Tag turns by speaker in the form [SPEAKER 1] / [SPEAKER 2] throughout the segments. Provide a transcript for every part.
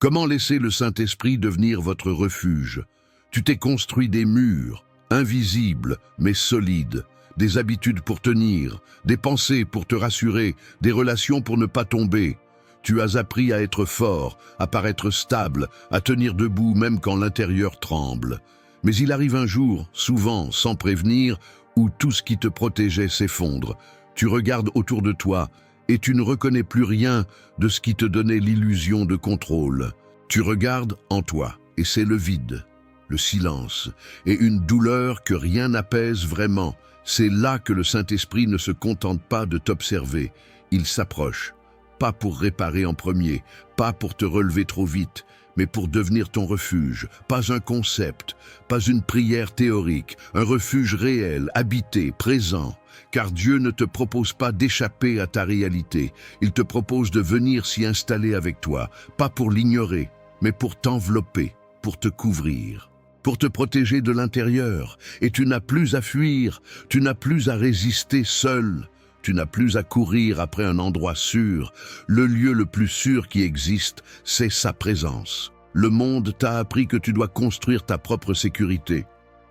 [SPEAKER 1] Comment laisser le Saint-Esprit devenir votre refuge? Tu t'es construit des murs, invisibles mais solides, des habitudes pour tenir, des pensées pour te rassurer, des relations pour ne pas tomber. Tu as appris à être fort, à paraître stable, à tenir debout même quand l'intérieur tremble. Mais il arrive un jour, souvent sans prévenir, où tout ce qui te protégeait s'effondre. Tu regardes autour de toi et tu ne reconnais plus rien de ce qui te donnait l'illusion de contrôle. Tu regardes en toi et c'est le vide, le silence et une douleur que rien n'apaise vraiment. C'est là que le Saint-Esprit ne se contente pas de t'observer. Il s'approche, pas pour réparer en premier, pas pour te relever trop vite, mais pour devenir ton refuge. Pas un concept, pas une prière théorique, un refuge réel, habité, présent. Car Dieu ne te propose pas d'échapper à ta réalité. Il te propose de venir s'y installer avec toi, pas pour l'ignorer, mais pour t'envelopper, pour te couvrir, pour te protéger de l'intérieur. Et tu n'as plus à fuir, tu n'as plus à résister seul, tu n'as plus à courir après un endroit sûr. Le lieu le plus sûr qui existe, c'est sa présence. Le monde t'a appris que tu dois construire ta propre sécurité.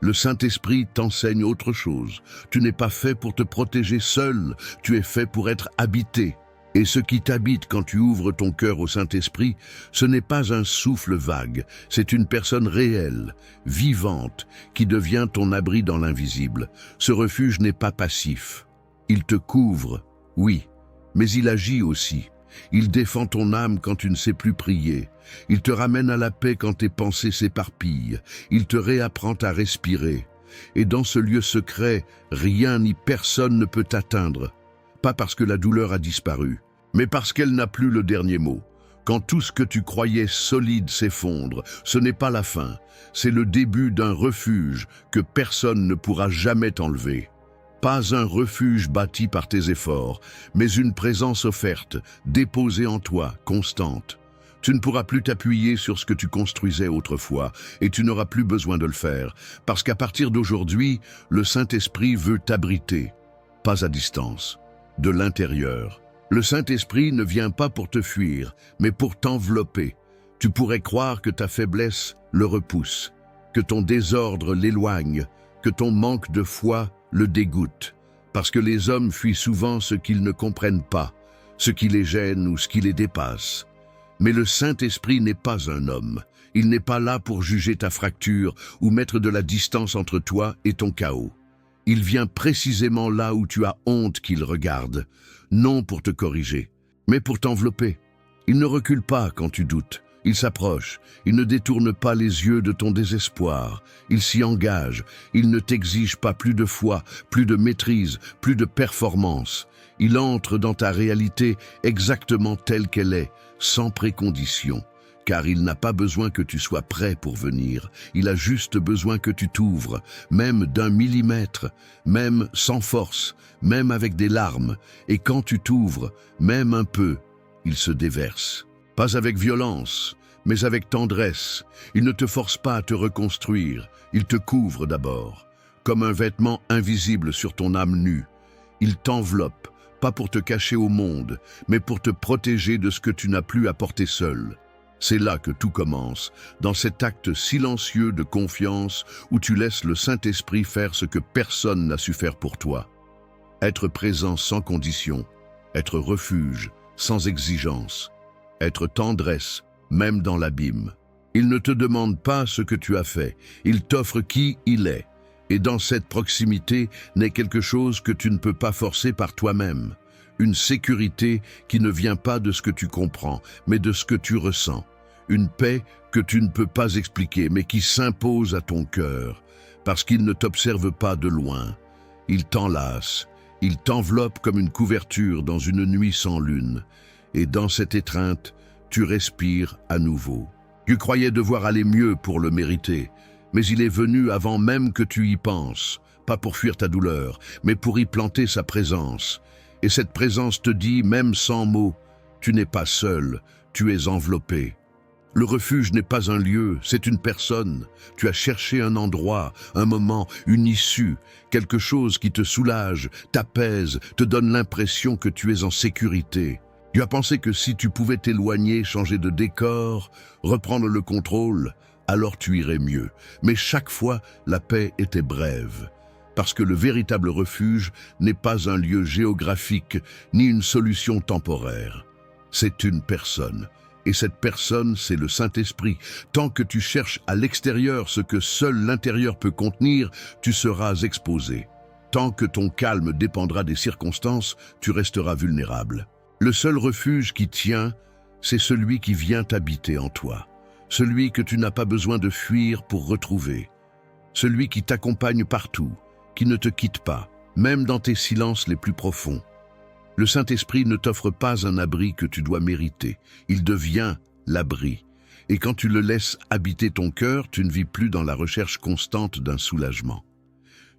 [SPEAKER 1] Le Saint-Esprit t'enseigne autre chose. Tu n'es pas fait pour te protéger seul, tu es fait pour être habité. Et ce qui t'habite quand tu ouvres ton cœur au Saint-Esprit, ce n'est pas un souffle vague, c'est une personne réelle, vivante, qui devient ton abri dans l'invisible. Ce refuge n'est pas passif. Il te couvre, oui, mais il agit aussi. Il défend ton âme quand tu ne sais plus prier. Il te ramène à la paix quand tes pensées s'éparpillent. Il te réapprend à respirer. Et dans ce lieu secret, rien ni personne ne peut t'atteindre. Pas parce que la douleur a disparu, mais parce qu'elle n'a plus le dernier mot. Quand tout ce que tu croyais solide s'effondre, ce n'est pas la fin. C'est le début d'un refuge que personne ne pourra jamais t'enlever. Pas un refuge bâti par tes efforts, mais une présence offerte, déposée en toi, constante. Tu ne pourras plus t'appuyer sur ce que tu construisais autrefois, et tu n'auras plus besoin de le faire, parce qu'à partir d'aujourd'hui, le Saint-Esprit veut t'abriter, pas à distance, de l'intérieur. Le Saint-Esprit ne vient pas pour te fuir, mais pour t'envelopper. Tu pourrais croire que ta faiblesse le repousse, que ton désordre l'éloigne, que ton manque de foi le dégoûte, parce que les hommes fuient souvent ce qu'ils ne comprennent pas, ce qui les gêne ou ce qui les dépasse. Mais le Saint-Esprit n'est pas un homme. Il n'est pas là pour juger ta fracture ou mettre de la distance entre toi et ton chaos. Il vient précisément là où tu as honte qu'il regarde, non pour te corriger, mais pour t'envelopper. Il ne recule pas quand tu doutes. Il s'approche, il ne détourne pas les yeux de ton désespoir, il s'y engage, il ne t'exige pas plus de foi, plus de maîtrise, plus de performance. Il entre dans ta réalité exactement telle qu'elle est, sans précondition, car il n'a pas besoin que tu sois prêt pour venir, il a juste besoin que tu t'ouvres, même d'un millimètre, même sans force, même avec des larmes, et quand tu t'ouvres, même un peu, il se déverse. Pas avec violence, mais avec tendresse. Il ne te force pas à te reconstruire, il te couvre d'abord, comme un vêtement invisible sur ton âme nue. Il t'enveloppe, pas pour te cacher au monde, mais pour te protéger de ce que tu n'as plus à porter seul. C'est là que tout commence, dans cet acte silencieux de confiance où tu laisses le Saint-Esprit faire ce que personne n'a su faire pour toi. Être présent sans condition, être refuge, sans exigence. Être tendresse, même dans l'abîme. Il ne te demande pas ce que tu as fait, il t'offre qui il est. Et dans cette proximité naît quelque chose que tu ne peux pas forcer par toi-même. Une sécurité qui ne vient pas de ce que tu comprends, mais de ce que tu ressens. Une paix que tu ne peux pas expliquer, mais qui s'impose à ton cœur, parce qu'il ne t'observe pas de loin. Il t'enlace, il t'enveloppe comme une couverture dans une nuit sans lune. Et dans cette étreinte, tu respires à nouveau. Tu croyais devoir aller mieux pour le mériter, mais il est venu avant même que tu y penses, pas pour fuir ta douleur, mais pour y planter sa présence. Et cette présence te dit, même sans mots, tu n'es pas seul, tu es enveloppé. Le refuge n'est pas un lieu, c'est une personne. Tu as cherché un endroit, un moment, une issue, quelque chose qui te soulage, t'apaise, te donne l'impression que tu es en sécurité. Tu as pensé que si tu pouvais t'éloigner, changer de décor, reprendre le contrôle, alors tu irais mieux. Mais chaque fois, la paix était brève. Parce que le véritable refuge n'est pas un lieu géographique ni une solution temporaire. C'est une personne. Et cette personne, c'est le Saint-Esprit. Tant que tu cherches à l'extérieur ce que seul l'intérieur peut contenir, tu seras exposé. Tant que ton calme dépendra des circonstances, tu resteras vulnérable. Le seul refuge qui tient, c'est celui qui vient habiter en toi. Celui que tu n'as pas besoin de fuir pour retrouver. Celui qui t'accompagne partout, qui ne te quitte pas, même dans tes silences les plus profonds. Le Saint-Esprit ne t'offre pas un abri que tu dois mériter. Il devient l'abri. Et quand tu le laisses habiter ton cœur, tu ne vis plus dans la recherche constante d'un soulagement.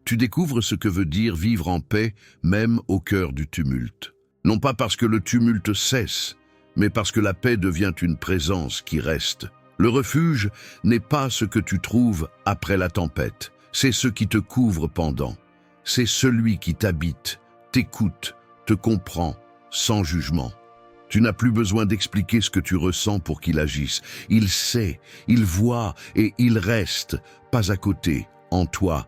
[SPEAKER 1] Tu découvres ce que veut dire vivre en paix, même au cœur du tumulte. Non pas parce que le tumulte cesse, mais parce que la paix devient une présence qui reste. Le refuge n'est pas ce que tu trouves après la tempête, c'est ce qui te couvre pendant. C'est celui qui t'habite, t'écoute, te comprend, sans jugement. Tu n'as plus besoin d'expliquer ce que tu ressens pour qu'il agisse. Il sait, il voit et il reste, pas à côté, en toi.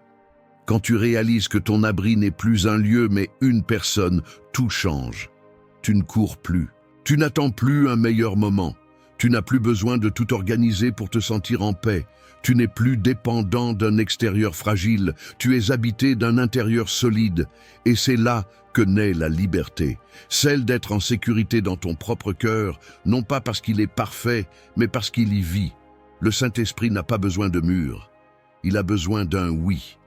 [SPEAKER 1] Quand tu réalises que ton abri n'est plus un lieu mais une personne, tout change. Tu ne cours plus. Tu n'attends plus un meilleur moment. Tu n'as plus besoin de tout organiser pour te sentir en paix. Tu n'es plus dépendant d'un extérieur fragile. Tu es habité d'un intérieur solide. Et c'est là que naît la liberté. Celle d'être en sécurité dans ton propre cœur, non pas parce qu'il est parfait, mais parce qu'il y vit. Le Saint-Esprit n'a pas besoin de murs. Il a besoin d'un oui.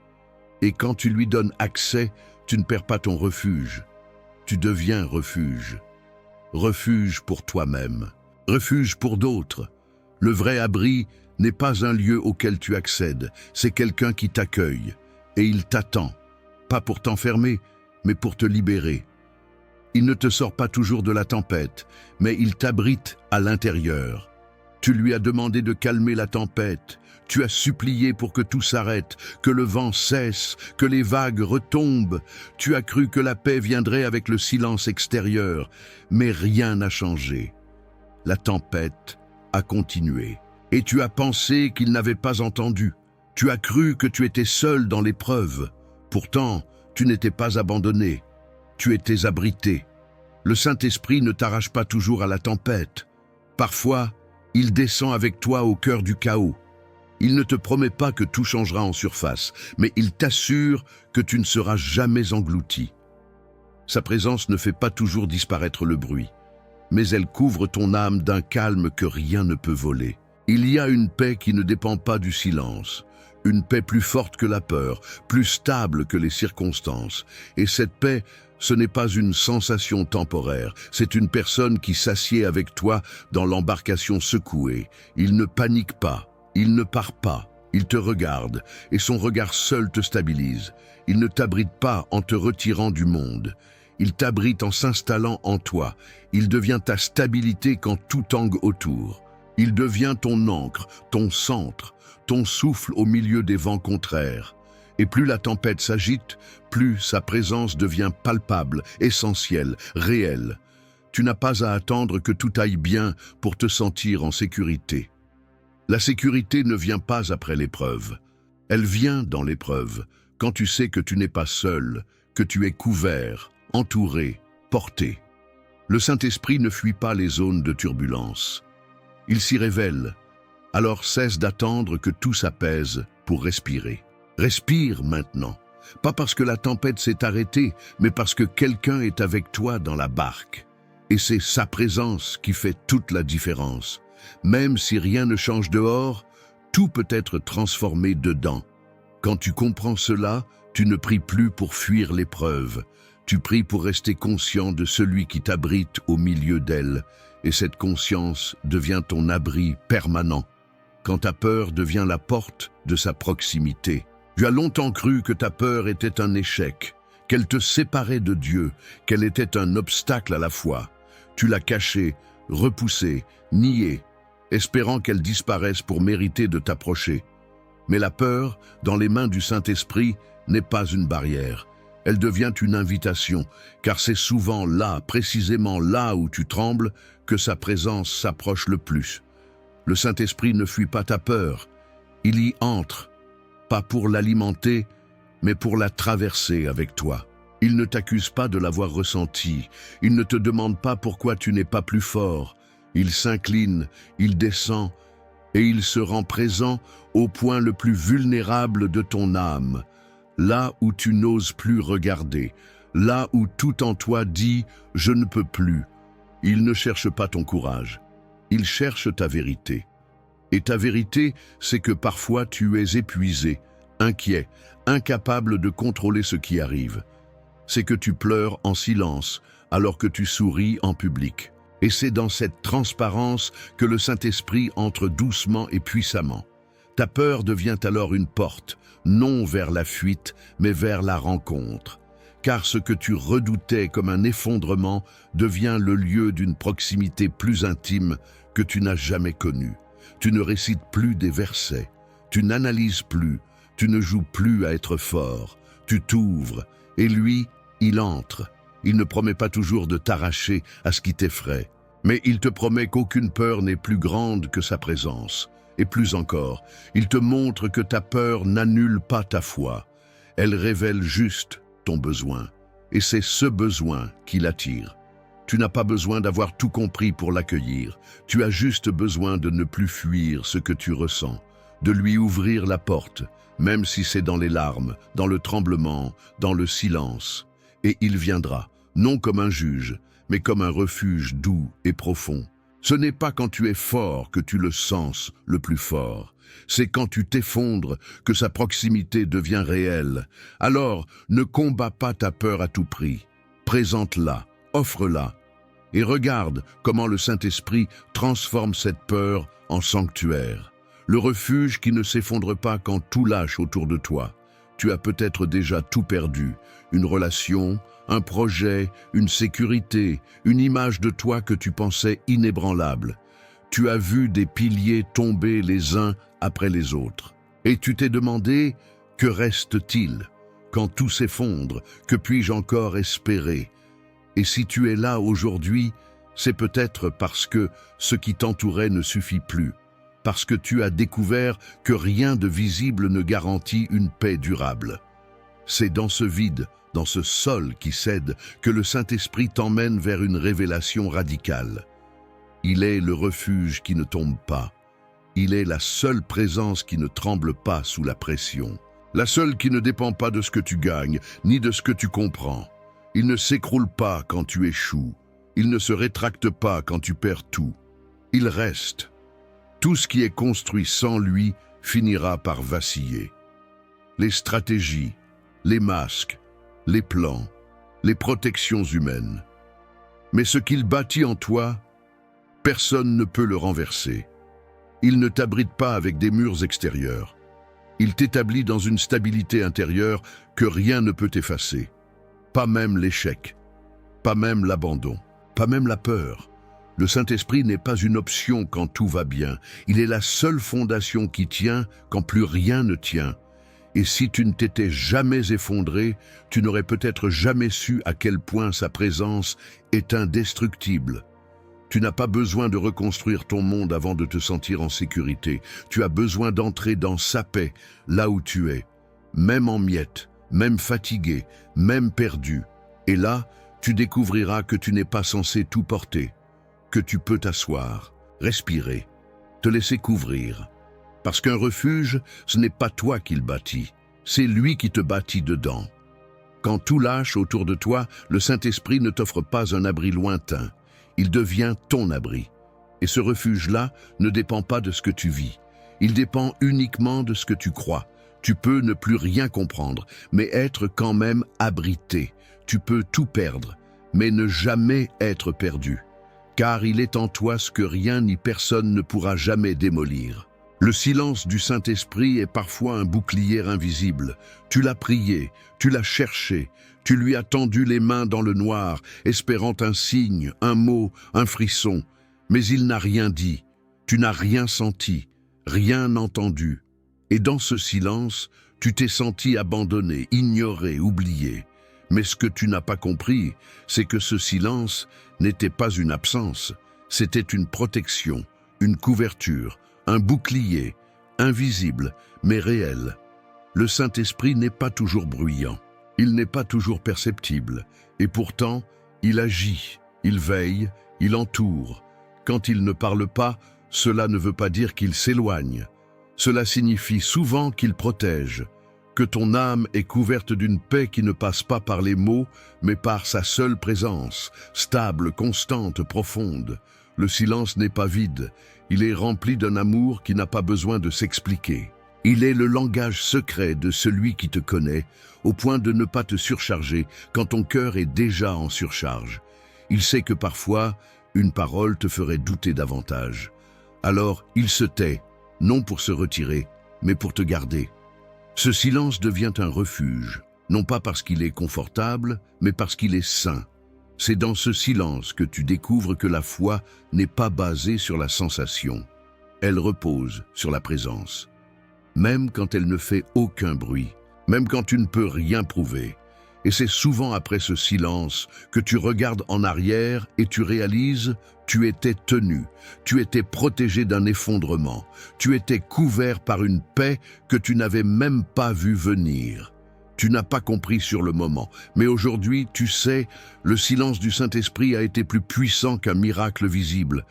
[SPEAKER 1] Et quand tu lui donnes accès, tu ne perds pas ton refuge. Tu deviens refuge. Refuge pour toi-même. Refuge pour d'autres. Le vrai abri n'est pas un lieu auquel tu accèdes, c'est quelqu'un qui t'accueille. Et il t'attend, pas pour t'enfermer, mais pour te libérer. Il ne te sort pas toujours de la tempête, mais il t'abrite à l'intérieur. Tu lui as demandé de calmer la tempête, tu as supplié pour que tout s'arrête, que le vent cesse, que les vagues retombent. Tu as cru que la paix viendrait avec le silence extérieur, mais rien n'a changé. La tempête a continué, et tu as pensé qu'il n'avait pas entendu. Tu as cru que tu étais seul dans l'épreuve. Pourtant, tu n'étais pas abandonné. Tu étais abrité. Le Saint-Esprit ne t'arrache pas toujours à la tempête. Parfois, il descend avec toi au cœur du chaos. Il ne te promet pas que tout changera en surface, mais il t'assure que tu ne seras jamais englouti. Sa présence ne fait pas toujours disparaître le bruit, mais elle couvre ton âme d'un calme que rien ne peut voler. Il y a une paix qui ne dépend pas du silence, une paix plus forte que la peur, plus stable que les circonstances. Et cette paix, ce n'est pas une sensation temporaire, c'est une personne qui s'assied avec toi dans l'embarcation secouée. Il ne panique pas, il ne part pas, il te regarde, et son regard seul te stabilise. Il ne t'abrite pas en te retirant du monde. Il t'abrite en s'installant en toi. Il devient ta stabilité quand tout tangue autour. Il devient ton ancre, ton centre, ton souffle au milieu des vents contraires. Et plus la tempête s'agite, plus sa présence devient palpable, essentielle, réelle. Tu n'as pas à attendre que tout aille bien pour te sentir en sécurité. La sécurité ne vient pas après l'épreuve. Elle vient dans l'épreuve, quand tu sais que tu n'es pas seul, que tu es couvert, entouré, porté. Le Saint-Esprit ne fuit pas les zones de turbulence. Il s'y révèle. Alors cesse d'attendre que tout s'apaise pour respirer. Respire maintenant, pas parce que la tempête s'est arrêtée, mais parce que quelqu'un est avec toi dans la barque. Et c'est sa présence qui fait toute la différence. Même si rien ne change dehors, tout peut être transformé dedans. Quand tu comprends cela, tu ne pries plus pour fuir l'épreuve. Tu pries pour rester conscient de celui qui t'abrite au milieu d'elle. Et cette conscience devient ton abri permanent. Quand ta peur devient la porte de sa proximité. Tu as longtemps cru que ta peur était un échec, qu'elle te séparait de Dieu, qu'elle était un obstacle à la foi. Tu l'as cachée, repoussée, niée, espérant qu'elle disparaisse pour mériter de t'approcher. Mais la peur, dans les mains du Saint-Esprit, n'est pas une barrière. Elle devient une invitation, car c'est souvent là, précisément là où tu trembles, que sa présence s'approche le plus. Le Saint-Esprit ne fuit pas ta peur, il y entre, pas pour l'alimenter, mais pour la traverser avec toi. Il ne t'accuse pas de l'avoir ressenti, il ne te demande pas pourquoi tu n'es pas plus fort. Il s'incline, il descend, et il se rend présent au point le plus vulnérable de ton âme, là où tu n'oses plus regarder, là où tout en toi dit « je ne peux plus ». Il ne cherche pas ton courage, il cherche ta vérité. Et ta vérité, c'est que parfois tu es épuisé, inquiet, incapable de contrôler ce qui arrive. C'est que tu pleures en silence, alors que tu souris en public. Et c'est dans cette transparence que le Saint-Esprit entre doucement et puissamment. Ta peur devient alors une porte, non vers la fuite, mais vers la rencontre. Car ce que tu redoutais comme un effondrement devient le lieu d'une proximité plus intime que tu n'as jamais connue. Tu ne récites plus des versets, tu n'analyses plus, tu ne joues plus à être fort, tu t'ouvres, et lui, il entre. Il ne promet pas toujours de t'arracher à ce qui t'effraie, mais il te promet qu'aucune peur n'est plus grande que sa présence. Et plus encore, il te montre que ta peur n'annule pas ta foi. Elle révèle juste ton besoin. Et c'est ce besoin qui l'attire. Tu n'as pas besoin d'avoir tout compris pour l'accueillir. Tu as juste besoin de ne plus fuir ce que tu ressens, de lui ouvrir la porte, même si c'est dans les larmes, dans le tremblement, dans le silence. Et il viendra, non comme un juge, mais comme un refuge doux et profond. Ce n'est pas quand tu es fort que tu le sens le plus fort. C'est quand tu t'effondres que sa proximité devient réelle. Alors, ne combats pas ta peur à tout prix. Présente-la, offre-la. Et regarde comment le Saint-Esprit transforme cette peur en sanctuaire. Le refuge qui ne s'effondre pas quand tout lâche autour de toi. Tu as peut-être déjà tout perdu, une relation, un projet, une sécurité, une image de toi que tu pensais inébranlable. Tu as vu des piliers tomber les uns après les autres. Et tu t'es demandé, que reste-t-il? Quand tout s'effondre, que puis-je encore espérer? Et si tu es là aujourd'hui, c'est peut-être parce que ce qui t'entourait ne suffit plus, parce que tu as découvert que rien de visible ne garantit une paix durable. C'est dans ce vide, dans ce sol qui cède, que le Saint-Esprit t'emmène vers une révélation radicale. Il est le refuge qui ne tombe pas. Il est la seule présence qui ne tremble pas sous la pression. La seule qui ne dépend pas de ce que tu gagnes, ni de ce que tu comprends. Il ne s'écroule pas quand tu échoues. Il ne se rétracte pas quand tu perds tout. Il reste. Tout ce qui est construit sans lui finira par vaciller. Les stratégies, les masques, les plans, les protections humaines. Mais ce qu'il bâtit en toi, personne ne peut le renverser. Il ne t'abrite pas avec des murs extérieurs. Il t'établit dans une stabilité intérieure que rien ne peut effacer. Pas même l'échec, pas même l'abandon, pas même la peur. Le Saint-Esprit n'est pas une option quand tout va bien. Il est la seule fondation qui tient quand plus rien ne tient. Et si tu ne t'étais jamais effondré, tu n'aurais peut-être jamais su à quel point sa présence est indestructible. Tu n'as pas besoin de reconstruire ton monde avant de te sentir en sécurité. Tu as besoin d'entrer dans sa paix, là où tu es, même en miettes, même fatigué, même perdu. Et là, tu découvriras que tu n'es pas censé tout porter, que tu peux t'asseoir, respirer, te laisser couvrir. Parce qu'un refuge, ce n'est pas toi qui le bâtis, c'est lui qui te bâtit dedans. Quand tout lâche autour de toi, le Saint-Esprit ne t'offre pas un abri lointain. Il devient ton abri. Et ce refuge-là ne dépend pas de ce que tu vis. Il dépend uniquement de ce que tu crois. Tu peux ne plus rien comprendre, mais être quand même abrité. Tu peux tout perdre, mais ne jamais être perdu. Car il est en toi ce que rien ni personne ne pourra jamais démolir. Le silence du Saint-Esprit est parfois un bouclier invisible. Tu l'as prié, tu l'as cherché, tu lui as tendu les mains dans le noir, espérant un signe, un mot, un frisson. Mais il n'a rien dit, tu n'as rien senti, rien entendu. Et dans ce silence, tu t'es senti abandonné, ignoré, oublié. Mais ce que tu n'as pas compris, c'est que ce silence n'était pas une absence, c'était une protection, une couverture, un bouclier, invisible, mais réel. Le Saint-Esprit n'est pas toujours bruyant, il n'est pas toujours perceptible, et pourtant, il agit, il veille, il entoure. Quand il ne parle pas, cela ne veut pas dire qu'il s'éloigne. Cela signifie souvent qu'il protège, que ton âme est couverte d'une paix qui ne passe pas par les mots, mais par sa seule présence, stable, constante, profonde. Le silence n'est pas vide, il est rempli d'un amour qui n'a pas besoin de s'expliquer. Il est le langage secret de celui qui te connaît, au point de ne pas te surcharger quand ton cœur est déjà en surcharge. Il sait que parfois, une parole te ferait douter davantage. Alors, il se tait, non pour se retirer, mais pour te garder. Ce silence devient un refuge, non pas parce qu'il est confortable, mais parce qu'il est sain. C'est dans ce silence que tu découvres que la foi n'est pas basée sur la sensation. Elle repose sur la présence. Même quand elle ne fait aucun bruit, même quand tu ne peux rien prouver. Et c'est souvent après ce silence que tu regardes en arrière et tu réalises, tu étais tenu, tu étais protégé d'un effondrement, tu étais couvert par une paix que tu n'avais même pas vue venir. Tu n'as pas compris sur le moment, mais aujourd'hui, tu sais, le silence du Saint-Esprit a été plus puissant qu'un miracle visible.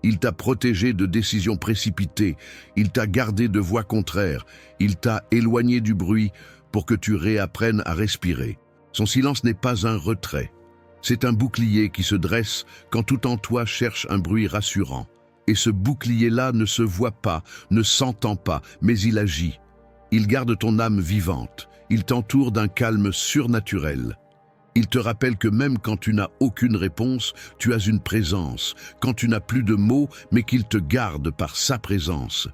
[SPEAKER 1] Il t'a protégé de décisions précipitées, il t'a gardé de voix contraires, il t'a éloigné du bruit pour que tu réapprennes à respirer. Son silence n'est pas un retrait, c'est un bouclier qui se dresse quand tout en toi cherche un bruit rassurant. Et ce bouclier-là ne se voit pas, ne s'entend pas, mais il agit. Il garde ton âme vivante, il t'entoure d'un calme surnaturel. Il te rappelle que même quand tu n'as aucune réponse, tu as une présence, quand tu n'as plus de mots, mais qu'il te garde par sa présence.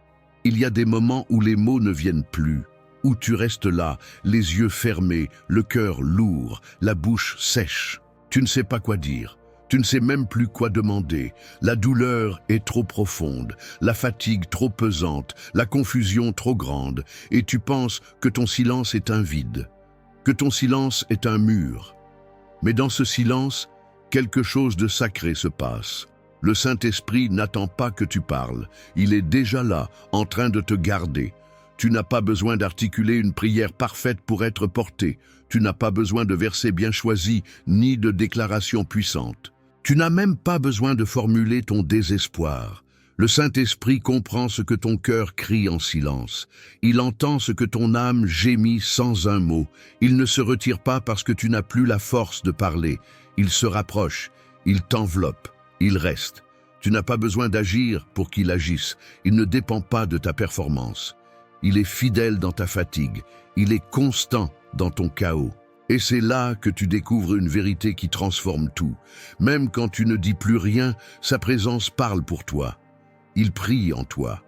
[SPEAKER 1] Il y a des moments où les mots ne viennent plus, où tu restes là, les yeux fermés, le cœur lourd, la bouche sèche. Tu ne sais pas quoi dire, tu ne sais même plus quoi demander. La douleur est trop profonde, la fatigue trop pesante, la confusion trop grande, et tu penses que ton silence est un vide, que ton silence est un mur. Mais dans ce silence, quelque chose de sacré se passe. Le Saint-Esprit n'attend pas que tu parles, il est déjà là, en train de te garder. Tu n'as pas besoin d'articuler une prière parfaite pour être porté. Tu n'as pas besoin de versets bien choisis, ni de déclarations puissantes. Tu n'as même pas besoin de formuler ton désespoir. Le Saint-Esprit comprend ce que ton cœur crie en silence. Il entend ce que ton âme gémit sans un mot. Il ne se retire pas parce que tu n'as plus la force de parler. Il se rapproche, il t'enveloppe, il reste. Tu n'as pas besoin d'agir pour qu'il agisse. Il ne dépend pas de ta performance. Il est fidèle dans ta fatigue, il est constant dans ton chaos. Et c'est là que tu découvres une vérité qui transforme tout. Même quand tu ne dis plus rien, sa présence parle pour toi. Il prie en toi,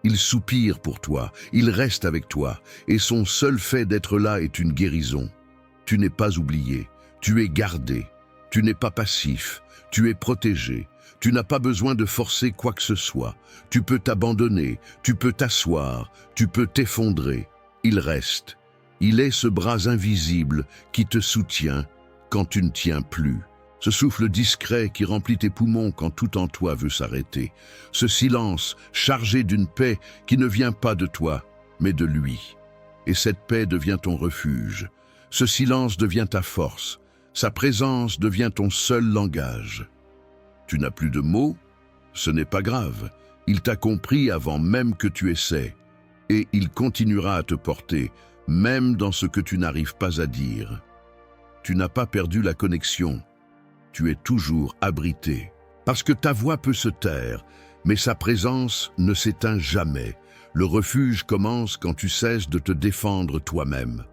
[SPEAKER 1] il soupire pour toi, il reste avec toi, et son seul fait d'être là est une guérison. Tu n'es pas oublié, tu es gardé, tu n'es pas passif, tu es protégé. Tu n'as pas besoin de forcer quoi que ce soit. Tu peux t'abandonner, tu peux t'asseoir, tu peux t'effondrer. Il reste. Il est ce bras invisible qui te soutient quand tu ne tiens plus. Ce souffle discret qui remplit tes poumons quand tout en toi veut s'arrêter. Ce silence chargé d'une paix qui ne vient pas de toi, mais de lui. Et cette paix devient ton refuge. Ce silence devient ta force. Sa présence devient ton seul langage. Tu n'as plus de mots? Ce n'est pas grave. Il t'a compris avant même que tu essaies. Et il continuera à te porter, même dans ce que tu n'arrives pas à dire. Tu n'as pas perdu la connexion. Tu es toujours abrité. Parce que ta voix peut se taire, mais sa présence ne s'éteint jamais. Le refuge commence quand tu cesses de te défendre toi-même.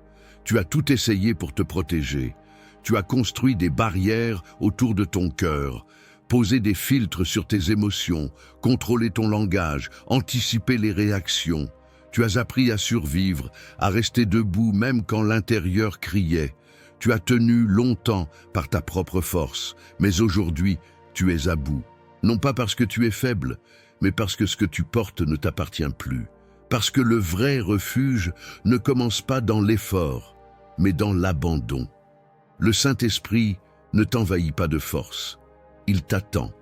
[SPEAKER 1] Tu as tout essayé pour te protéger. Tu as construit des barrières autour de ton cœur, posé des filtres sur tes émotions, contrôlé ton langage, anticipé les réactions. Tu as appris à survivre, à rester debout même quand l'intérieur criait. Tu as tenu longtemps par ta propre force, mais aujourd'hui, tu es à bout. Non pas parce que tu es faible, mais parce que ce que tu portes ne t'appartient plus. Parce que le vrai refuge ne commence pas dans l'effort, mais dans l'abandon. Le Saint-Esprit ne t'envahit pas de force. Il t'attend.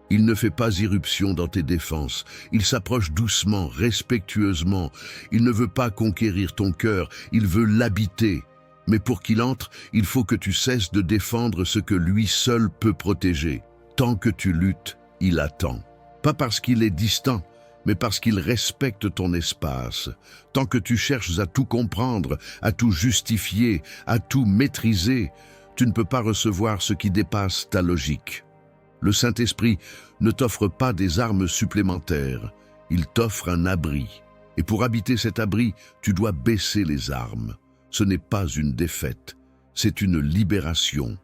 [SPEAKER 1] Il ne fait pas irruption dans tes défenses. Il s'approche doucement, respectueusement. Il ne veut pas conquérir ton cœur, il veut l'habiter. Mais pour qu'il entre, il faut que tu cesses de défendre ce que lui seul peut protéger. Tant que tu luttes, il attend. Pas parce qu'il est distant, mais parce qu'il respecte ton espace. Tant que tu cherches à tout comprendre, à tout justifier, à tout maîtriser, tu ne peux pas recevoir ce qui dépasse ta logique. Le Saint-Esprit ne t'offre pas des armes supplémentaires, il t'offre un abri. Et pour habiter cet abri, tu dois baisser les armes. Ce n'est pas une défaite, c'est une libération.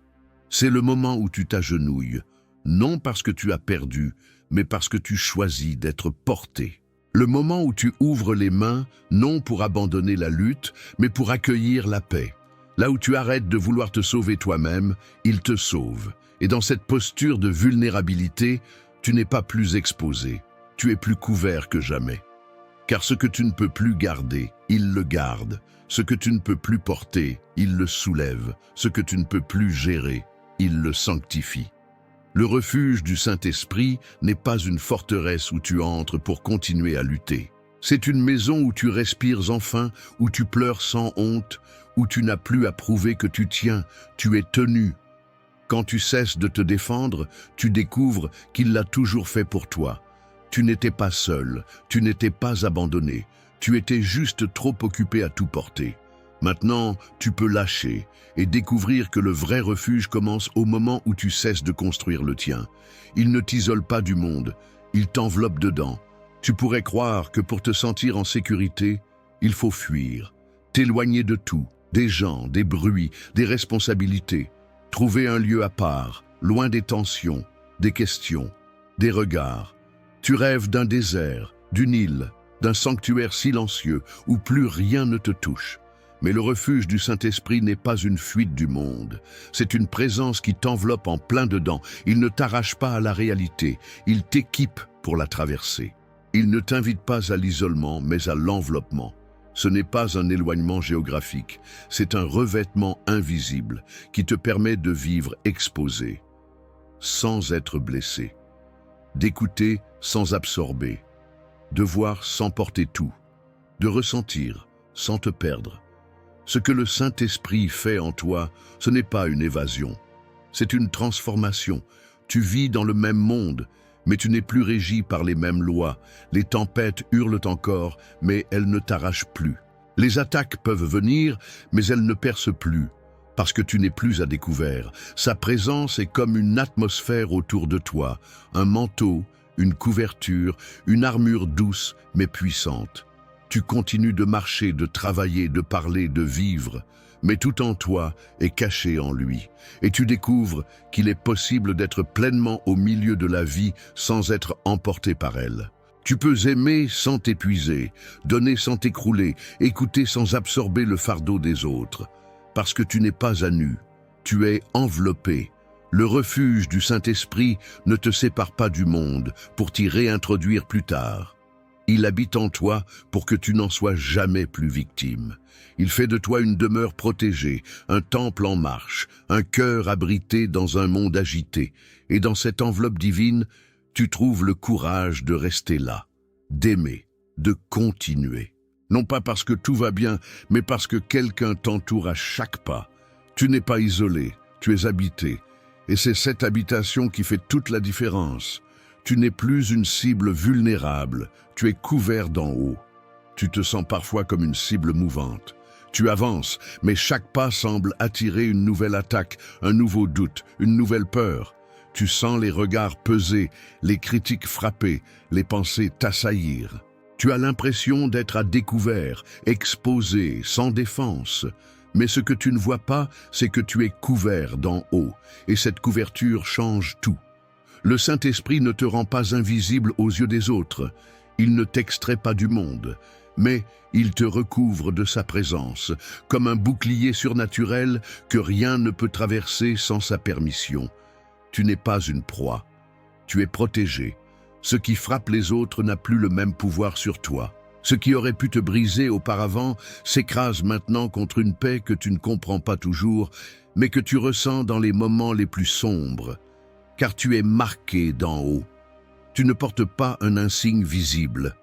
[SPEAKER 1] C'est le moment où tu t'agenouilles, non parce que tu as perdu, mais parce que tu choisis d'être porté. Le moment où tu ouvres les mains, non pour abandonner la lutte, mais pour accueillir la paix. Là où tu arrêtes de vouloir te sauver toi-même, il te sauve. Et dans cette posture de vulnérabilité, tu n'es pas plus exposé, tu es plus couvert que jamais. Car ce que tu ne peux plus garder, il le garde. Ce que tu ne peux plus porter, il le soulève. Ce que tu ne peux plus gérer, il le sanctifie. Le refuge du Saint-Esprit n'est pas une forteresse où tu entres pour continuer à lutter. C'est une maison où tu respires enfin, où tu pleures sans honte, où tu n'as plus à prouver que tu tiens, tu es tenu. Quand tu cesses de te défendre, tu découvres qu'il l'a toujours fait pour toi. Tu n'étais pas seul, tu n'étais pas abandonné, tu étais juste trop occupé à tout porter. Maintenant, tu peux lâcher et découvrir que le vrai refuge commence au moment où tu cesses de construire le tien. Il ne t'isole pas du monde, il t'enveloppe dedans. Tu pourrais croire que pour te sentir en sécurité, il faut fuir, t'éloigner de tout, des gens, des bruits, des responsabilités, trouver un lieu à part, loin des tensions, des questions, des regards. Tu rêves d'un désert, d'une île, d'un sanctuaire silencieux où plus rien ne te touche. Mais le refuge du Saint-Esprit n'est pas une fuite du monde. C'est une présence qui t'enveloppe en plein dedans. Il ne t'arrache pas à la réalité, il t'équipe pour la traverser. Il ne t'invite pas à l'isolement, mais à l'enveloppement. Ce n'est pas un éloignement géographique, c'est un revêtement invisible qui te permet de vivre exposé, sans être blessé, d'écouter sans absorber, de voir sans porter tout, de ressentir sans te perdre. Ce que le Saint-Esprit fait en toi, ce n'est pas une évasion, c'est une transformation. Tu vis dans le même monde, mais tu n'es plus régi par les mêmes lois. Les tempêtes hurlent encore, mais elles ne t'arrachent plus. Les attaques peuvent venir, mais elles ne percent plus, parce que tu n'es plus à découvert. Sa présence est comme une atmosphère autour de toi, un manteau, une couverture, une armure douce mais puissante. Tu continues de marcher, de travailler, de parler, de vivre, mais tout en toi est caché en lui. Et tu découvres qu'il est possible d'être pleinement au milieu de la vie sans être emporté par elle. Tu peux aimer sans t'épuiser, donner sans t'écrouler, écouter sans absorber le fardeau des autres. Parce que tu n'es pas à nu, tu es enveloppé. Le refuge du Saint-Esprit ne te sépare pas du monde pour t'y réintroduire plus tard. Il habite en toi pour que tu n'en sois jamais plus victime. Il fait de toi une demeure protégée, un temple en marche, un cœur abrité dans un monde agité. Et dans cette enveloppe divine, tu trouves le courage de rester là, d'aimer, de continuer. Non pas parce que tout va bien, mais parce que quelqu'un t'entoure à chaque pas. Tu n'es pas isolé, tu es habité. Et c'est cette habitation qui fait toute la différence. Tu n'es plus une cible vulnérable, tu es couvert d'en haut. Tu te sens parfois comme une cible mouvante. Tu avances, mais chaque pas semble attirer une nouvelle attaque, un nouveau doute, une nouvelle peur. Tu sens les regards peser, les critiques frapper, les pensées t'assaillir. Tu as l'impression d'être à découvert, exposé, sans défense. Mais ce que tu ne vois pas, c'est que tu es couvert d'en haut, et cette couverture change tout. Le Saint-Esprit ne te rend pas invisible aux yeux des autres. Il ne t'extrait pas du monde, mais il te recouvre de sa présence, comme un bouclier surnaturel que rien ne peut traverser sans sa permission. Tu n'es pas une proie, tu es protégé. Ce qui frappe les autres n'a plus le même pouvoir sur toi. Ce qui aurait pu te briser auparavant s'écrase maintenant contre une paix que tu ne comprends pas toujours, mais que tu ressens dans les moments les plus sombres, car tu es marqué d'en haut. Tu ne portes pas un insigne visible.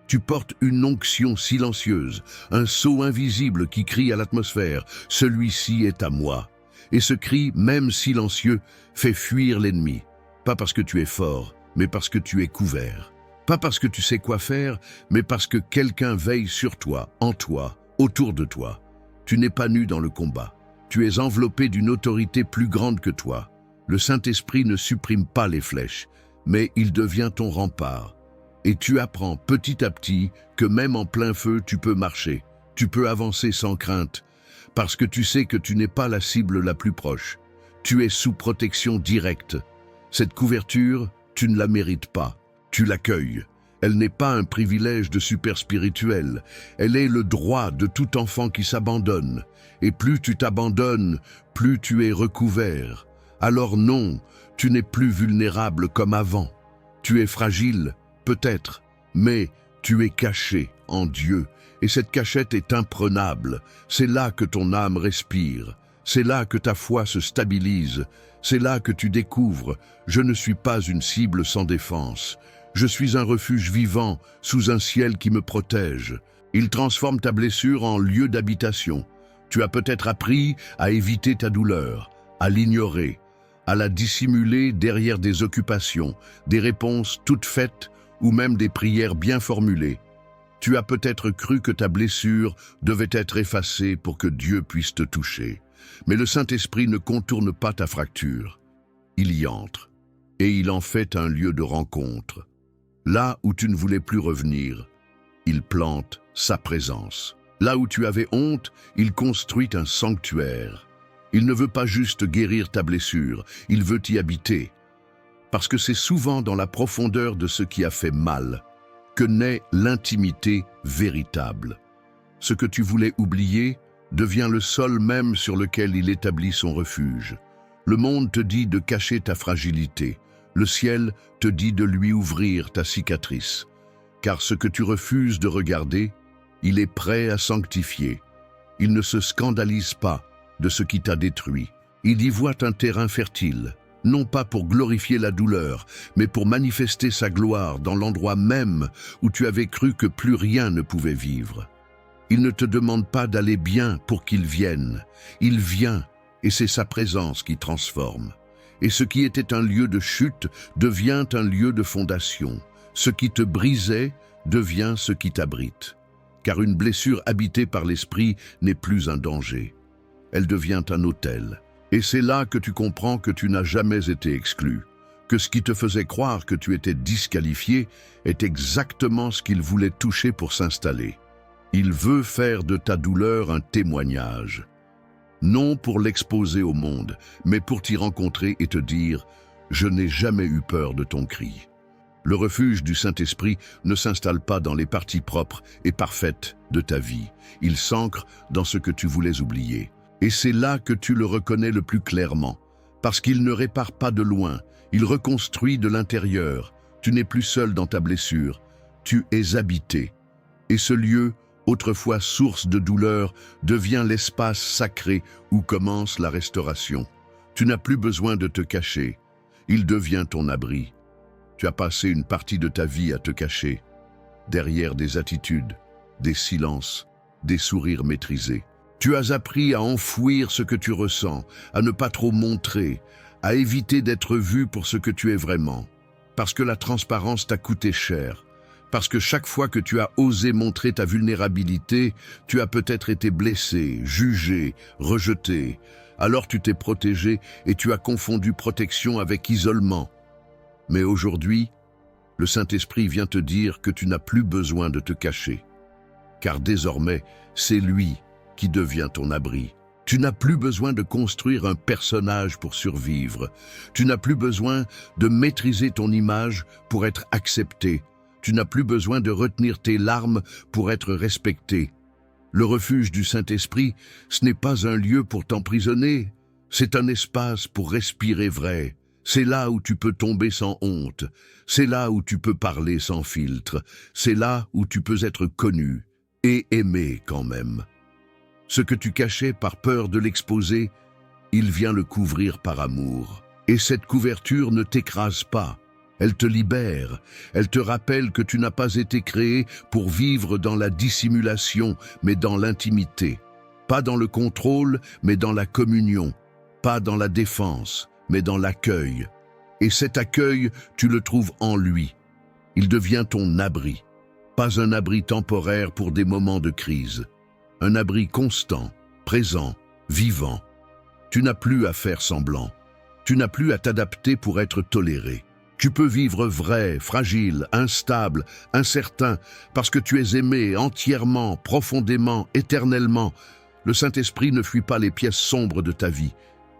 [SPEAKER 1] Tu portes une onction silencieuse, un sceau invisible qui crie à l'atmosphère « Celui-ci est à moi ». Et ce cri, même silencieux, fait fuir l'ennemi. Pas parce que tu es fort, mais parce que tu es couvert. Pas parce que tu sais quoi faire, mais parce que quelqu'un veille sur toi, en toi, autour de toi. Tu n'es pas nu dans le combat. Tu es enveloppé d'une autorité plus grande que toi. Le Saint-Esprit ne supprime pas les flèches, mais il devient ton rempart. Et tu apprends petit à petit que même en plein feu, tu peux marcher, tu peux avancer sans crainte, parce que tu sais que tu n'es pas la cible la plus proche. Tu es sous protection directe. Cette couverture, tu ne la mérites pas, tu l'accueilles. Elle n'est pas un privilège de super spirituel, elle est le droit de tout enfant qui s'abandonne. Et plus tu t'abandonnes, plus tu es recouvert. Alors non, tu n'es plus vulnérable comme avant. Tu es fragile, peut-être, mais tu es caché en Dieu, et cette cachette est imprenable. C'est là que ton âme respire, c'est là que ta foi se stabilise, c'est là que tu découvres « Je ne suis pas une cible sans défense, je suis un refuge vivant sous un ciel qui me protège ». Il transforme ta blessure en lieu d'habitation. Tu as peut-être appris à éviter ta douleur, à l'ignorer, à la dissimuler derrière des occupations, des réponses toutes faites ou même des prières bien formulées. Tu as peut-être cru que ta blessure devait être effacée pour que Dieu puisse te toucher. Mais le Saint-Esprit ne contourne pas ta fracture. Il y entre, et il en fait un lieu de rencontre. Là où tu ne voulais plus revenir, il plante sa présence. Là où tu avais honte, il construit un sanctuaire. Il ne veut pas juste guérir ta blessure, il veut y habiter. Parce que c'est souvent dans la profondeur de ce qui a fait mal que naît l'intimité véritable. Ce que tu voulais oublier devient le sol même sur lequel il établit son refuge. Le monde te dit de cacher ta fragilité. Le ciel te dit de lui ouvrir ta cicatrice. Car ce que tu refuses de regarder, il est prêt à sanctifier. Il ne se scandalise pas de ce qui t'a détruit. Il y voit un terrain fertile, non pas pour glorifier la douleur, mais pour manifester sa gloire dans l'endroit même où tu avais cru que plus rien ne pouvait vivre. Il ne te demande pas d'aller bien pour qu'il vienne. Il vient, et c'est sa présence qui transforme. Et ce qui était un lieu de chute devient un lieu de fondation. Ce qui te brisait devient ce qui t'abrite. Car une blessure habitée par l'esprit n'est plus un danger. Elle devient un autel. Et c'est là que tu comprends que tu n'as jamais été exclu, que ce qui te faisait croire que tu étais disqualifié est exactement ce qu'il voulait toucher pour s'installer. Il veut faire de ta douleur un témoignage, non pour l'exposer au monde, mais pour t'y rencontrer et te dire « Je n'ai jamais eu peur de ton cri ». Le refuge du Saint-Esprit ne s'installe pas dans les parties propres et parfaites de ta vie. Il s'ancre dans ce que tu voulais oublier. Et c'est là que tu le reconnais le plus clairement, parce qu'il ne répare pas de loin, il reconstruit de l'intérieur. Tu n'es plus seul dans ta blessure, tu es habité. Et ce lieu, autrefois source de douleur, devient l'espace sacré où commence la restauration. Tu n'as plus besoin de te cacher, il devient ton abri. Tu as passé une partie de ta vie à te cacher, derrière des attitudes, des silences, des sourires maîtrisés. Tu as appris à enfouir ce que tu ressens, à ne pas trop montrer, à éviter d'être vu pour ce que tu es vraiment. Parce que la transparence t'a coûté cher. Parce que chaque fois que tu as osé montrer ta vulnérabilité, tu as peut-être été blessé, jugé, rejeté. Alors tu t'es protégé et tu as confondu protection avec isolement. Mais aujourd'hui, le Saint-Esprit vient te dire que tu n'as plus besoin de te cacher. Car désormais, c'est lui qui devient ton abri. Tu n'as plus besoin de construire un personnage pour survivre. Tu n'as plus besoin de maîtriser ton image pour être accepté. Tu n'as plus besoin de retenir tes larmes pour être respecté. Le refuge du Saint-Esprit, ce n'est pas un lieu pour t'emprisonner, c'est un espace pour respirer vrai. C'est là où tu peux tomber sans honte. C'est là où tu peux parler sans filtre. C'est là où tu peux être connu et aimé quand même. Ce que tu cachais par peur de l'exposer, il vient le couvrir par amour. Et cette couverture ne t'écrase pas. Elle te libère. Elle te rappelle que tu n'as pas été créé pour vivre dans la dissimulation, mais dans l'intimité. Pas dans le contrôle, mais dans la communion. Pas dans la défense, mais dans l'accueil. Et cet accueil, tu le trouves en lui. Il devient ton abri. Pas un abri temporaire pour des moments de crise. Un abri constant, présent, vivant. Tu n'as plus à faire semblant. Tu n'as plus à t'adapter pour être toléré. Tu peux vivre vrai, fragile, instable, incertain, parce que tu es aimé entièrement, profondément, éternellement. Le Saint-Esprit ne fuit pas les pièces sombres de ta vie.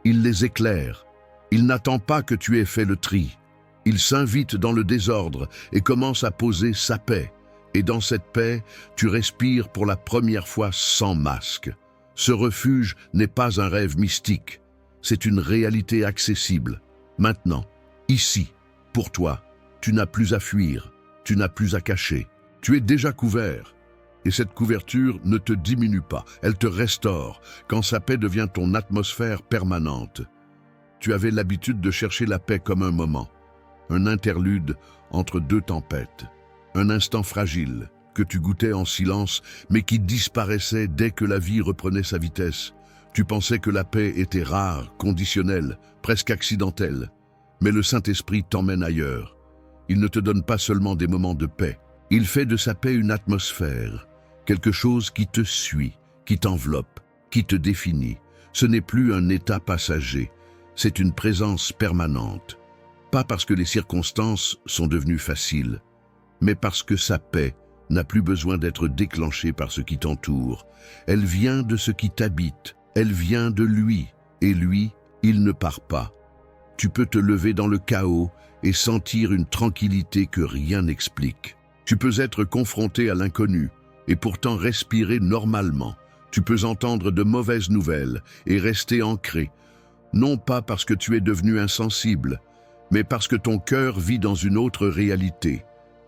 [SPEAKER 1] Il les éclaire. Il n'attend pas que tu aies fait le tri. Il s'invite dans le désordre et commence à poser sa paix. Et dans cette paix, tu respires pour la première fois sans masque. Ce refuge n'est pas un rêve mystique. C'est une réalité accessible. Maintenant, ici, pour toi, tu n'as plus à fuir, tu n'as plus à cacher. Tu es déjà couvert. Et cette couverture ne te diminue pas, elle te restaure quand sa paix devient ton atmosphère permanente. Tu avais l'habitude de chercher la paix comme un moment, un interlude entre deux tempêtes, un instant fragile que tu goûtais en silence mais qui disparaissait dès que la vie reprenait sa vitesse. Tu pensais que la paix était rare, conditionnelle, presque accidentelle. Mais le Saint-Esprit t'emmène ailleurs. Il ne te donne pas seulement des moments de paix. Il fait de sa paix une atmosphère, quelque chose qui te suit, qui t'enveloppe, qui te définit. Ce n'est plus un état passager, c'est une présence permanente. Pas parce que les circonstances sont devenues faciles, mais parce que sa paix n'a plus besoin d'être déclenchée par ce qui t'entoure. Elle vient de ce qui t'habite, elle vient de lui, et lui, il ne part pas. Tu peux te lever dans le chaos et sentir une tranquillité que rien n'explique. Tu peux être confronté à l'inconnu et pourtant respirer normalement. Tu peux entendre de mauvaises nouvelles et rester ancré, non pas parce que tu es devenu insensible, mais parce que ton cœur vit dans une autre réalité.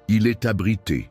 [SPEAKER 1] Il est abrité,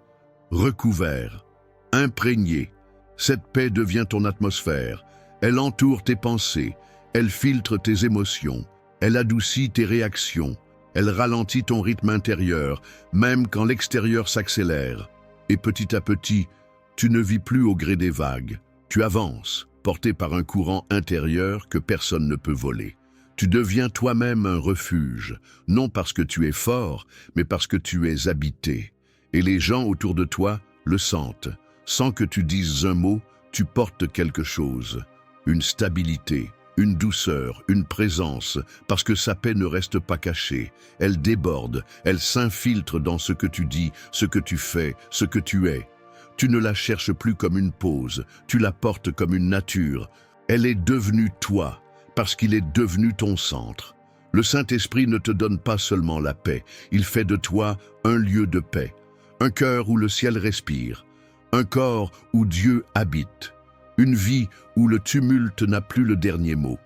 [SPEAKER 1] recouvert, imprégné. Cette paix devient ton atmosphère. Elle entoure tes pensées, elle filtre tes émotions. Elle adoucit tes réactions, elle ralentit ton rythme intérieur, même quand l'extérieur s'accélère. Et petit à petit, tu ne vis plus au gré des vagues. Tu avances, porté par un courant intérieur que personne ne peut voler. Tu deviens toi-même un refuge, non parce que tu es fort, mais parce que tu es habité. Et les gens autour de toi le sentent. Sans que tu dises un mot, tu portes quelque chose, une stabilité. Une douceur, une présence, parce que sa paix ne reste pas cachée. Elle déborde, elle s'infiltre dans ce que tu dis, ce que tu fais, ce que tu es. Tu ne la cherches plus comme une pause, tu la portes comme une nature. Elle est devenue toi, parce qu'il est devenu ton centre. Le Saint-Esprit ne te donne pas seulement la paix, il fait de toi un lieu de paix, un cœur où le ciel respire, un corps où Dieu habite. Une vie où le tumulte n'a plus le dernier mot.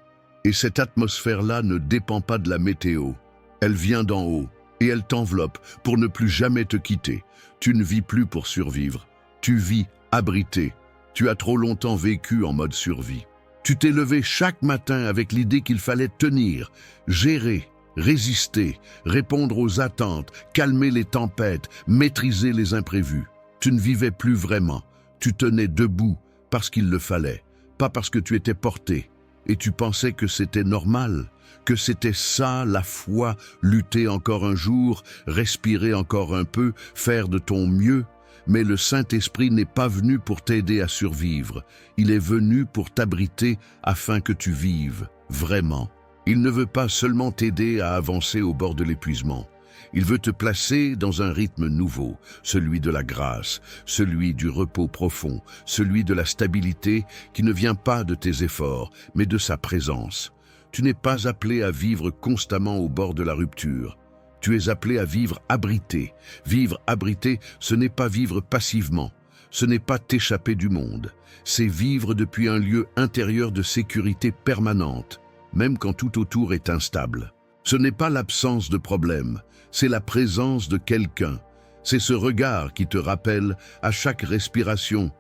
[SPEAKER 1] Et cette atmosphère-là ne dépend pas de la météo. Elle vient d'en haut et elle t'enveloppe pour ne plus jamais te quitter. Tu ne vis plus pour survivre. Tu vis abrité. Tu as trop longtemps vécu en mode survie. Tu t'es levé chaque matin avec l'idée qu'il fallait tenir, gérer, résister, répondre aux attentes, calmer les tempêtes, maîtriser les imprévus. Tu ne vivais plus vraiment. Tu tenais debout, parce qu'il le fallait, pas parce que tu étais porté. Et tu pensais que c'était normal, que c'était ça la foi, lutter encore un jour, respirer encore un peu, faire de ton mieux. Mais le Saint-Esprit n'est pas venu pour t'aider à survivre. Il est venu pour t'abriter afin que tu vives, vraiment. Il ne veut pas seulement t'aider à avancer au bord de l'épuisement. Il veut te placer dans un rythme nouveau, celui de la grâce, celui du repos profond, celui de la stabilité qui ne vient pas de tes efforts, mais de sa présence. Tu n'es pas appelé à vivre constamment au bord de la rupture. Tu es appelé à vivre abrité. Vivre abrité, ce n'est pas vivre passivement. Ce n'est pas t'échapper du monde. C'est vivre depuis un lieu intérieur de sécurité permanente, même quand tout autour est instable. Ce n'est pas l'absence de problème, c'est la présence de quelqu'un. C'est ce regard qui te rappelle à chaque respiration: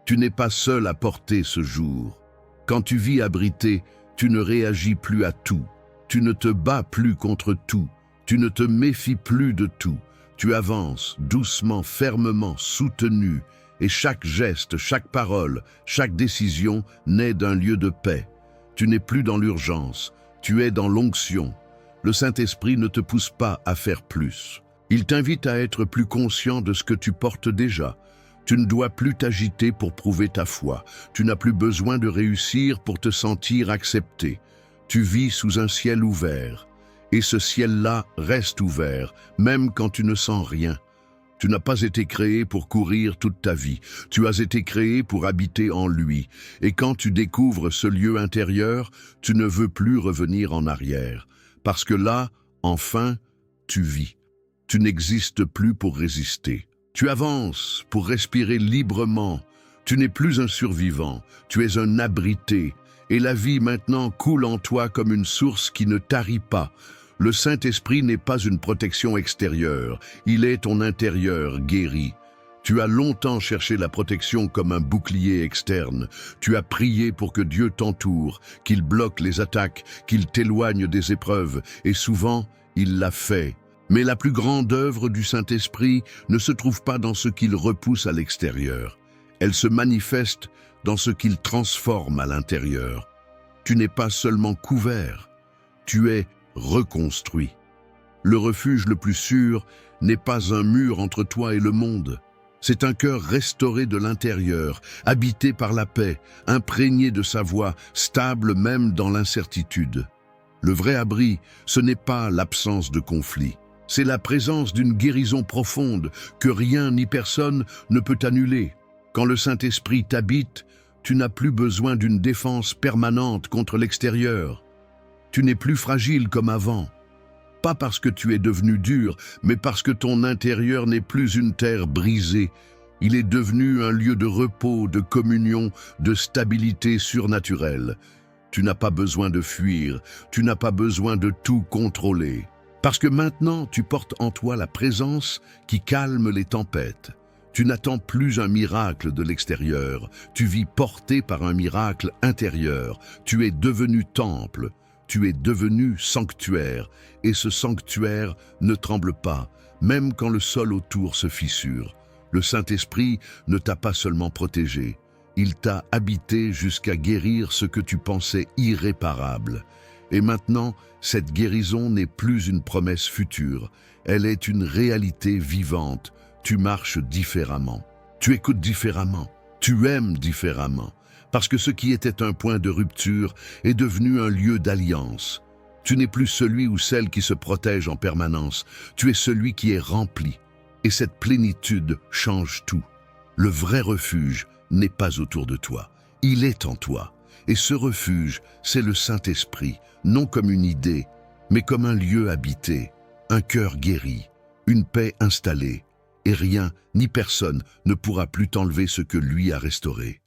[SPEAKER 1] tu n'es pas seul à porter ce jour. Quand tu vis abrité, tu ne réagis plus à tout. Tu ne te bats plus contre tout. Tu ne te méfies plus de tout. Tu avances doucement, fermement, soutenu, et chaque geste, chaque parole, chaque décision naît d'un lieu de paix. Tu n'es plus dans l'urgence, tu es dans l'onction. Le Saint-Esprit ne te pousse pas à faire plus. Il t'invite à être plus conscient de ce que tu portes déjà. Tu ne dois plus t'agiter pour prouver ta foi. Tu n'as plus besoin de réussir pour te sentir accepté. Tu vis sous un ciel ouvert. Et ce ciel-là reste ouvert, même quand tu ne sens rien. Tu n'as pas été créé pour courir toute ta vie. Tu as été créé pour habiter en lui. Et quand tu découvres ce lieu intérieur, tu ne veux plus revenir en arrière. Parce que là, enfin, tu vis. Tu n'existes plus pour résister. Tu avances pour respirer librement. Tu n'es plus un survivant, tu es un abrité. Et la vie maintenant coule en toi comme une source qui ne tarit pas. Le Saint-Esprit n'est pas une protection extérieure, il est ton intérieur guéri. Tu as longtemps cherché la protection comme un bouclier externe. Tu as prié pour que Dieu t'entoure, qu'il bloque les attaques, qu'il t'éloigne des épreuves, et souvent, il l'a fait. Mais la plus grande œuvre du Saint-Esprit ne se trouve pas dans ce qu'il repousse à l'extérieur. Elle se manifeste dans ce qu'il transforme à l'intérieur. Tu n'es pas seulement couvert, tu es reconstruit. Le refuge le plus sûr n'est pas un mur entre toi et le monde. C'est un cœur restauré de l'intérieur, habité par la paix, imprégné de sa voix, stable même dans l'incertitude. Le vrai abri, ce n'est pas l'absence de conflit. C'est la présence d'une guérison profonde que rien ni personne ne peut annuler. Quand le Saint-Esprit t'habite, tu n'as plus besoin d'une défense permanente contre l'extérieur. Tu n'es plus fragile comme avant. Pas parce que tu es devenu dur, mais parce que ton intérieur n'est plus une terre brisée. Il est devenu un lieu de repos, de communion, de stabilité surnaturelle. Tu n'as pas besoin de fuir, tu n'as pas besoin de tout contrôler. Parce que maintenant, tu portes en toi la présence qui calme les tempêtes. Tu n'attends plus un miracle de l'extérieur, tu vis porté par un miracle intérieur. Tu es devenu temple, tu es devenu sanctuaire, et ce sanctuaire ne tremble pas, même quand le sol autour se fissure. Le Saint-Esprit ne t'a pas seulement protégé, il t'a habité jusqu'à guérir ce que tu pensais irréparable. Et maintenant, cette guérison n'est plus une promesse future, elle est une réalité vivante. Tu marches différemment, tu écoutes différemment, tu aimes différemment, parce que ce qui était un point de rupture est devenu un lieu d'alliance. Tu n'es plus celui ou celle qui se protège en permanence, tu es celui qui est rempli. Et cette plénitude change tout. Le vrai refuge n'est pas autour de toi, il est en toi. Et ce refuge, c'est le Saint-Esprit, non comme une idée, mais comme un lieu habité, un cœur guéri, une paix installée. Et rien, ni personne, ne pourra plus t'enlever ce que lui a restauré.